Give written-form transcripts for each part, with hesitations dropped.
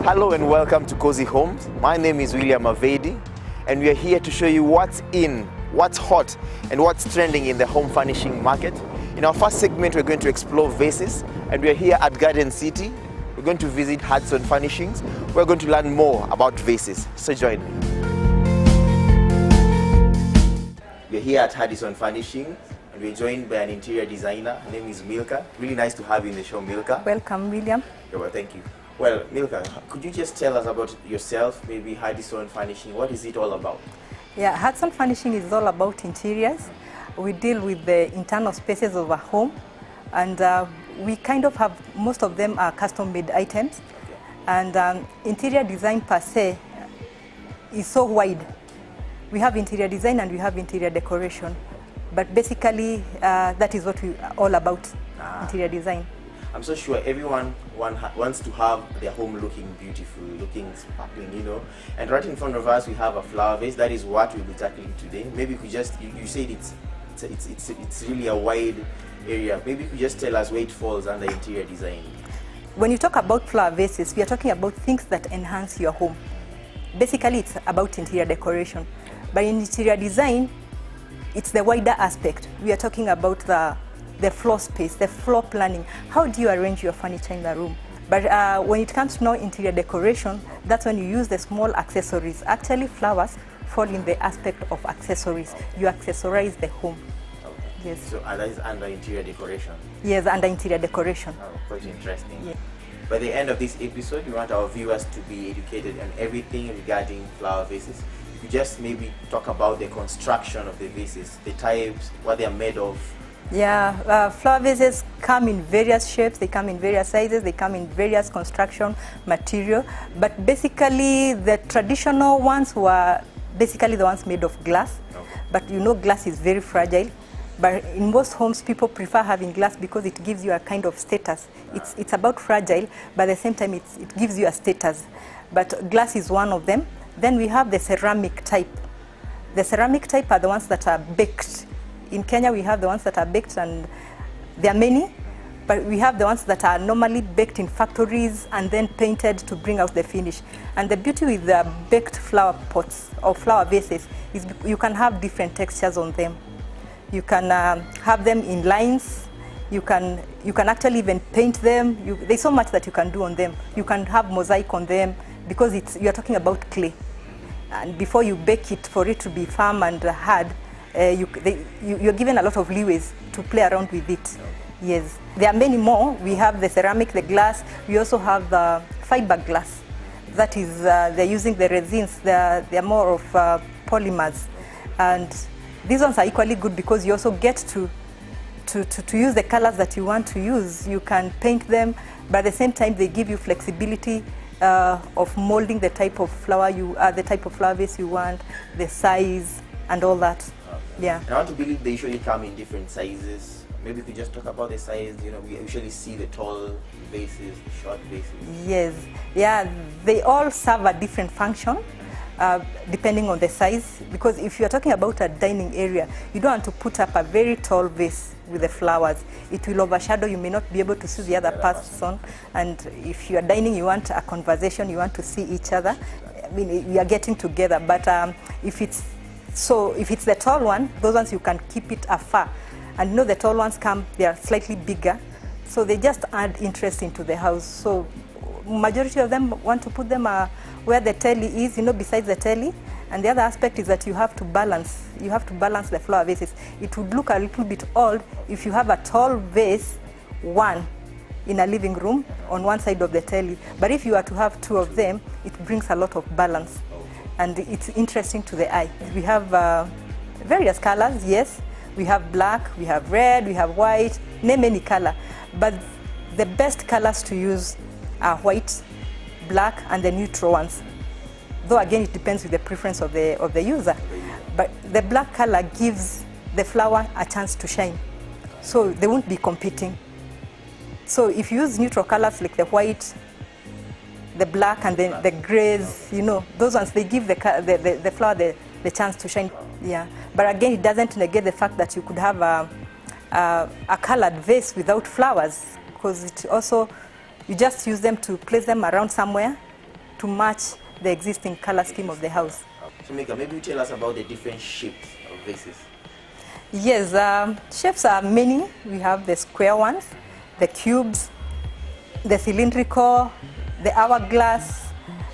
Hello and welcome to Cozy Homes. My name is William Avedi and we are here to show you what's in, what's hot and what's trending in the home furnishing market. In our first segment we're going to explore vases and we are here at Garden City. We're going to visit Hudson Furnishings. We're going to learn more about vases. So join me. We're here at Hudson Furnishings and we're joined by an interior designer. Her name is Milka. Really nice to have you in the show, Milka. Welcome, William. Yeah, well, thank you. Well, Milka, could you just tell us about yourself, maybe Hudson Furnishing? What is it all about? Yeah, Hudson Furnishing is all about interiors. We deal with the internal spaces of a home, and we kind of have, most of them are custom-made items. Okay. And interior design per se is so wide. We have interior design and we have interior decoration. But basically, that is what we are all about, interior design. I'm so sure everyone wants to have their home looking beautiful, looking sparkling, you know. And right in front of us, we have a flower vase. That is what we'll be tackling today. Maybe you could just, you said it's really a wide area. Maybe you could just tell us where it falls under interior design. When you talk about flower vases, we are talking about things that enhance your home. Basically, it's about interior decoration. But in interior design, it's the wider aspect. We are talking about the floor space, the floor planning. How do you arrange your furniture in the room? But when it comes to now interior decoration, that's when you use the small accessories. Actually, flowers fall in the aspect of accessories. You accessorize the home. Okay. Yes. So that is under interior decoration? Yes, under interior decoration. Oh, quite interesting. Yeah. By the end of this episode, we want our viewers to be educated on everything regarding flower vases. You could just maybe talk about the construction of the vases, the types, what they are made of. Yeah, flower vases come in various shapes, they come in various sizes, they come in various construction material, but basically the traditional ones were basically the ones made of glass. Okay. But you know glass is very fragile, but in most homes people prefer having glass because it gives you a kind of status. It's about fragile, but at the same time it gives you a status. But glass is one of them. Then we have the ceramic type. The ceramic type are the ones that are baked. In Kenya, we have the ones that are baked, and there are many, but we have the ones that are normally baked in factories and then painted to bring out the finish. And the beauty with the baked flower pots or flower vases is you can have different textures on them. You can have them in lines. You can actually even paint them. There's so much that you can do on them. You can have mosaic on them because you are talking about clay. And before you bake it, for it to be firm and hard, you're given a lot of leeways to play around with it. Yes. There are many more. We have the ceramic, the glass. We also have the fiber glass. That is, they're using the resins. They're more of polymers. And these ones are equally good because you also get to use the colors that you want to use. You can paint them, but at the same time they give you flexibility of molding the type of flower the type of flower vase you want, the size, and all that. Okay. Yeah. And I want to believe they usually come in different sizes. Maybe we could just talk about the size. You know, we usually see the tall vases, the short vases. Yes. Yeah, they all serve a different function depending on the size. Because if you're talking about a dining area, you don't want to put up a very tall vase with the flowers. It will overshadow. You may not be able to see the other person. And if you are dining, you want a conversation, you want to see each other. I mean, we are getting together. But if it's the tall one, those ones you can keep it afar. And you know the tall ones they are slightly bigger. So they just add interest into the house. So majority of them want to put them where the telly is, you know, besides the telly. And the other aspect is that you have to balance the flower vases. It would look a little bit odd if you have a tall vase, one in a living room on one side of the telly. But if you are to have two of them, it brings a lot of balance. And it's interesting to the eye. We have various colors, yes. We have black, we have red, we have white, name any color. But the best colors to use are white, black, and the neutral ones. Though again, it depends with the preference of the user. But the black color gives the flower a chance to shine. So they won't be competing. So if you use neutral colors like the white, the black, and then the grays, you know, those ones, they give the flower the chance to shine. Yeah. But again, it doesn't negate the fact that you could have a colored vase without flowers, because it also, you just use them to place them around somewhere to match the existing color scheme of the house. So Mika, maybe you tell us about the different shapes of vases. Yes, shapes are many. We have the square ones, the cubes, the cylindrical, the hourglass,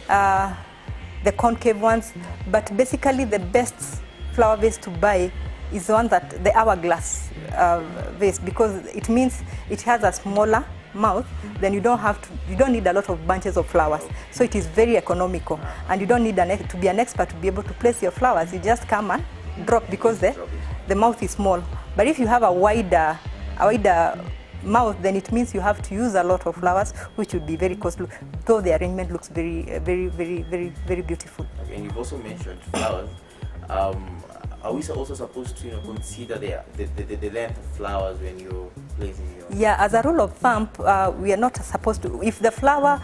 the concave ones. But basically the best flower vase to buy is the one that the hourglass vase, because it means it has a smaller mouth, then you don't need a lot of bunches of flowers. So it is very economical, and you don't need to be an expert to be able to place your flowers. You just come and drop, because the mouth is small. But if you have a wider mouth, then it means you have to use a lot of flowers, which would be very costly, though the arrangement looks very beautiful. Okay, and you've also mentioned flowers. Are we also supposed to consider the length of flowers when you're placing your... Yeah, as a rule of thumb, we are not supposed to, if the flower,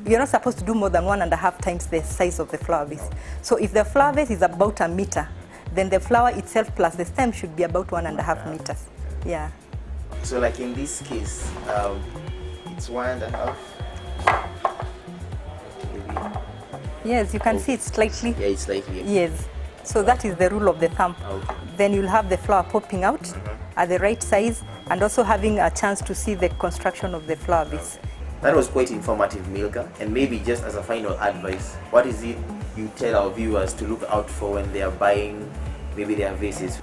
you're not supposed to do more than 1.5 times the size of the flower vase. So if the flower vase is about 1 meter, then the flower itself plus the stem should be about 1.5 meters. Yeah. So like in this case, it's 1.5. Maybe. Yes, you can see it's slightly. Yeah, it's slightly. Yes. So that is the rule of the thumb. Okay. Then you'll have the flower popping out at the right size, and also having a chance to see the construction of the flower vase. That was quite informative, Milka. And maybe just as a final advice, what is it you tell our viewers to look out for when they are buying maybe their vases?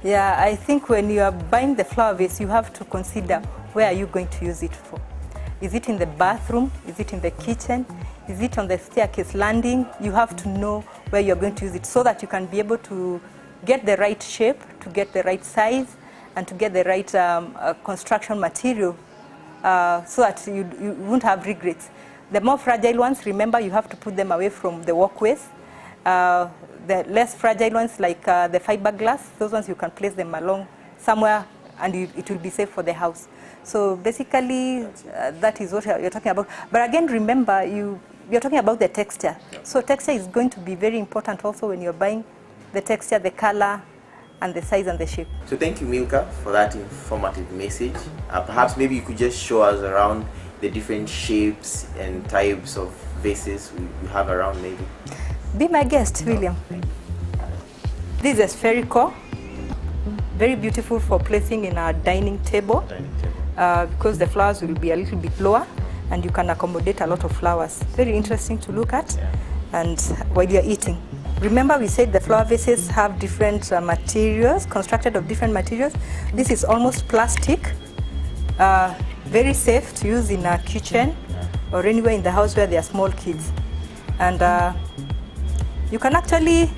Yeah, I think when you are buying the flower vase, you have to consider where are you going to use it for. Is it in the bathroom? Is it in the kitchen? Is it on the staircase landing? You have to know where you're going to use it, so that you can be able to get the right shape, to get the right size, and to get the right construction material, so that you won't have regrets. The more fragile ones, remember, you have to put them away from the walkways. The less fragile ones, like the fiberglass, those ones you can place them along somewhere, and it will be safe for the house. So basically, that is what you're talking about. But again, remember, you're talking about the texture. So texture is going to be very important also when you're buying the texture, the color, and the size and the shape. So thank you, Milka, for that informative message. Perhaps maybe you could just show us around the different shapes and types of vases we have around, maybe. Be my guest, William. This is spherical, very beautiful for placing in a dining table, because the flowers will be a little bit lower, and you can accommodate a lot of flowers. Very interesting to look at, and while you're eating. Remember, we said the flower vases have different materials, constructed of different materials. This is almost plastic, very safe to use in a kitchen or anywhere in the house where there are small kids. And you can actually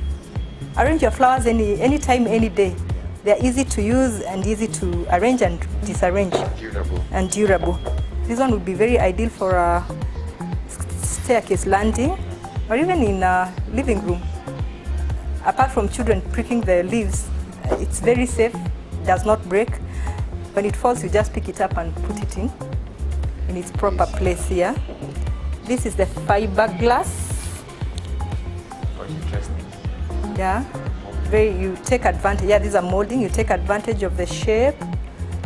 arrange your flowers anytime, any day. They're easy to use and easy to arrange and disarrange. Durable. And durable. This one would be very ideal for a staircase landing, or even in a living room. Apart from children pricking the leaves, it's very safe, does not break. When it falls, you just pick it up and put it in its proper place here. This is the fiberglass. Quite interesting. Yeah, you take advantage. Yeah, these are molding. You take advantage of the shape.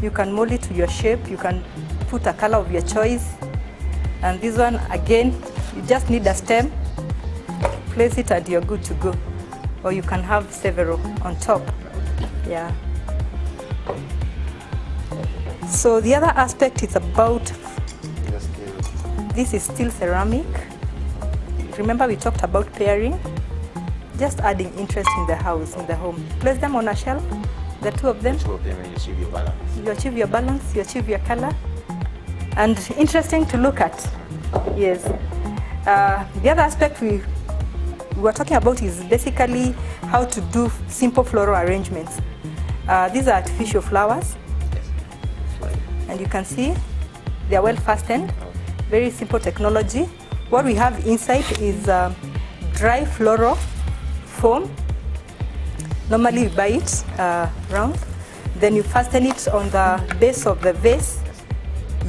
You can mold it to your shape. You can put a color of your choice. And this one, again, you just need a stem. Place it and you're good to go. Or you can have several on top. Yeah. So the other aspect is about, this is still ceramic. Remember, we talked about pairing, just adding interest in the house, in the home. Place them on a shelf, the two of them. And you achieve your balance. You achieve your balance, you achieve your color. And interesting to look at. Yes. The other aspect we were talking about is basically how to do simple floral arrangements. These are artificial flowers. And you can see they are well fastened. Very simple technology. What we have inside is dry floral foam. Normally you buy it round. Then you fasten it on the base of the vase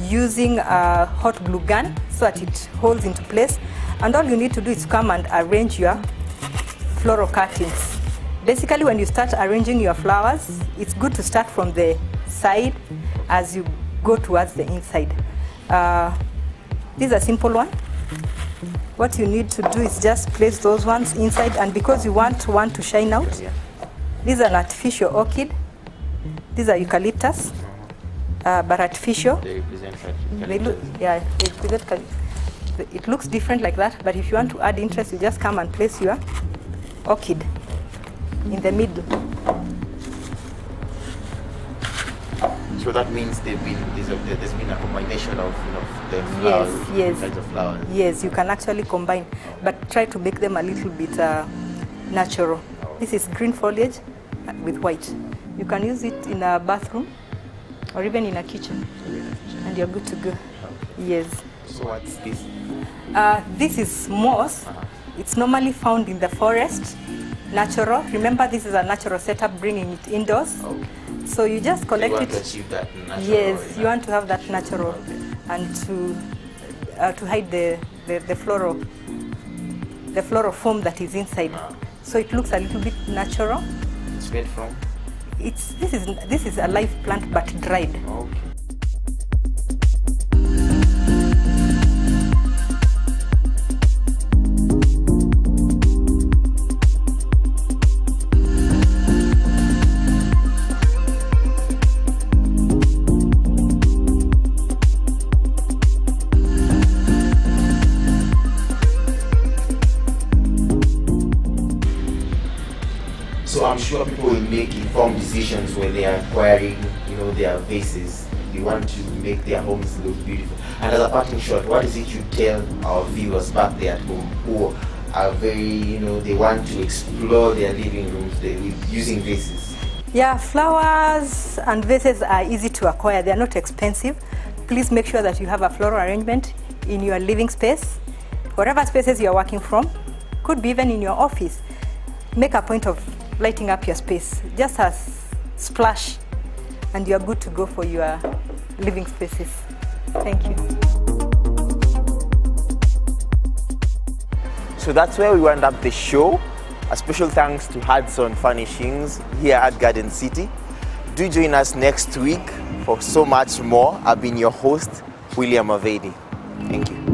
using a hot glue gun so that it holds into place. And all you need to do is come and arrange your floral cuttings. Basically, when you start arranging your flowers, it's good to start from the side as you go towards the inside. This is a simple one. What you need to do is just place those ones inside, and because you want one to shine out, this is an artificial orchid. These are eucalyptus, but artificial. They represent They look, yeah, they represent, it looks different like that, but if you want to add interest, you just come and place your orchid in the middle. So that means there's been a combination of the flowers, Yes. kinds of flowers. Yes, you can actually combine, but try to make them a little bit natural. This is green foliage with white. You can use it in a bathroom or even in a kitchen, and you're good to go. Yes. So what's this? This is moss. It's normally found in the forest, natural. Remember, this is a natural setup, bringing it indoors. Okay. So you just collect You want to it. achieve that natural. Yes, you want to have that natural, and to hide the floral foam that is inside. So it looks a little bit natural. It's made from? This is a live plant but dried. Okay. So I'm sure people will make informed decisions when they are acquiring, their vases. They want to make their homes look beautiful. And as a parting shot, what is it you tell our viewers back there at home who are very, they want to explore their living rooms using vases? Yeah, flowers and vases are easy to acquire. They are not expensive. Please make sure that you have a floral arrangement in your living space, whatever spaces you are working from. Could be even in your office. Make a point of lighting up your space, just a splash, and you're good to go for your living spaces. Thank you. So that's where we wind up the show. A special thanks to Hudson Furnishings here at Garden City. Do join us next week for so much more. I've been your host, William Mavedi. Thank you.